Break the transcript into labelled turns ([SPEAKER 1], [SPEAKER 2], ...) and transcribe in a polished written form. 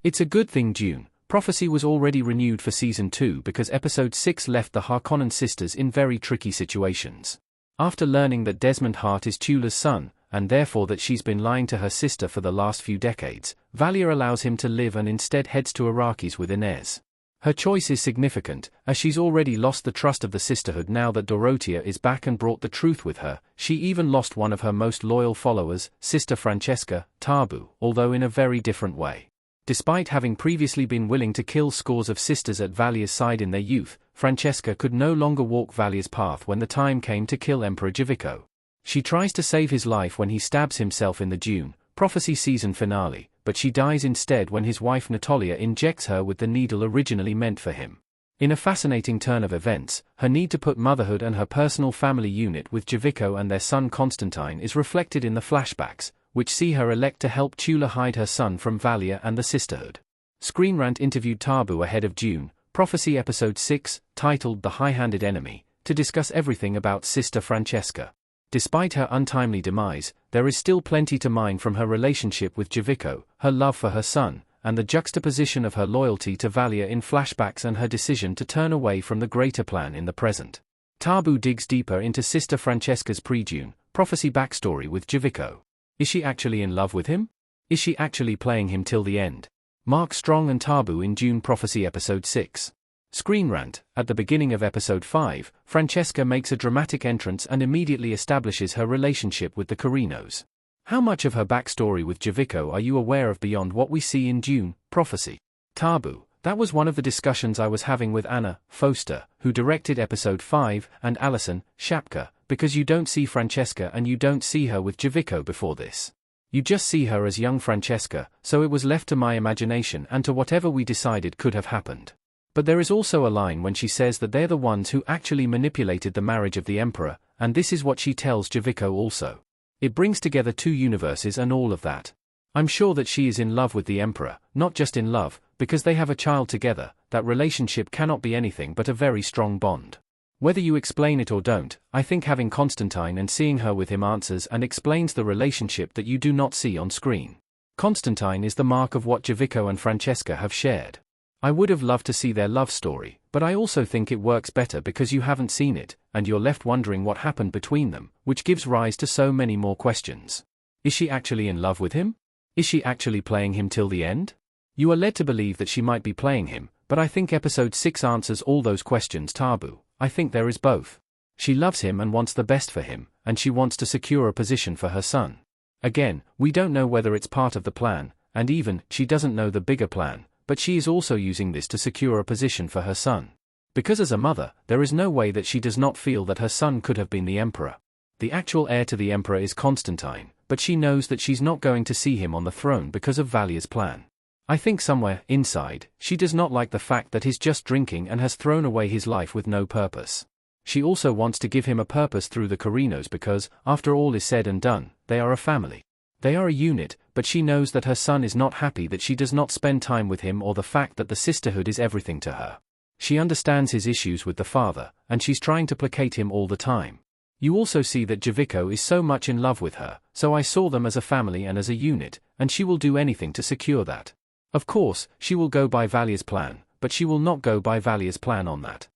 [SPEAKER 1] It's a good thing Dune prophecy was already renewed for Season 2 because Episode 6 left the Harkonnen sisters in very tricky situations. After learning that Desmond Hart is Tula's son, and therefore that she's been lying to her sister for the last few decades, Valya allows him to live and instead heads to Arrakis with Inez. Her choice is significant, as she's already lost the trust of the sisterhood now that Dorothea is back and brought the truth with her. She even lost one of her most loyal followers, Sister Francesca, Tabu, although in a very different way. Despite having previously been willing to kill scores of sisters at Valya's side in their youth, Francesca could no longer walk Valya's path when the time came to kill Emperor Javicco. She tries to save his life when he stabs himself in the Dune prophecy season finale, but she dies instead when his wife Natalia injects her with the needle originally meant for him. In a fascinating turn of events, her need to put motherhood and her personal family unit with Javicco and their son Constantine is reflected in the flashbacks, which see her elect to help Tula hide her son from Valya and the sisterhood. Screen Rant interviewed Tabu ahead of Dune prophecy Episode 6, titled The High-Handed Enemy, to discuss everything about Sister Francesca. Despite her untimely demise, there is still plenty to mine from her relationship with Javicco, her love for her son, and the juxtaposition of her loyalty to Valya in flashbacks and her decision to turn away from the greater plan in the present. Tabu digs deeper into Sister Francesca's pre-Dune prophecy backstory with Javicco. Is she actually in love with him? Is she actually playing him till the end? Mark Strong and Tabu in Dune prophecy Episode 6. Screen Rant. At the beginning of Episode 5, Francesca makes a dramatic entrance and immediately establishes her relationship with the Carinos. How much of her backstory with Javicco are you aware of beyond what we see in Dune prophecy? Tabu. That was one of the discussions I was having with Anna Foster, who directed Episode 5, and Alison Shapka, because you don't see Francesca and you don't see her with Javicco before this. You just see her as young Francesca, so it was left to my imagination and to whatever we decided could have happened. But there is also a line when she says that they're the ones who actually manipulated the marriage of the Emperor, and this is what she tells Javicco also. It brings together two universes and all of that. I'm sure that she is in love with the Emperor, not just in love, because they have a child together. That relationship cannot be anything but a very strong bond. Whether you explain it or don't, I think having Constantine and seeing her with him answers and explains the relationship that you do not see on screen. Constantine is the mark of what Javicco and Francesca have shared. I would have loved to see their love story, but I also think it works better because you haven't seen it, and you're left wondering what happened between them, which gives rise to so many more questions. Is she actually in love with him? Is she actually playing him till the end? You are led to believe that she might be playing him, but I think Episode 6 answers all those questions. Tabu. I think there is both. She loves him and wants the best for him, and she wants to secure a position for her son. Again, we don't know whether it's part of the plan, and even, she doesn't know the bigger plan, but she is also using this to secure a position for her son. Because as a mother, there is no way that she does not feel that her son could have been the Emperor. The actual heir to the Emperor is Constantine, but she knows that she's not going to see him on the throne because of Valya's plan. I think somewhere, inside, she does not like the fact that he's just drinking and has thrown away his life with no purpose. She also wants to give him a purpose through the Carinos because, after all is said and done, they are a family. They are a unit, but she knows that her son is not happy that she does not spend time with him or the fact that the sisterhood is everything to her. She understands his issues with the father, and she's trying to placate him all the time. You also see that Javicco is so much in love with her, so I saw them as a family and as a unit, and she will do anything to secure that. Of course, she will go by Valya's plan, but she will not go by Valya's plan on that.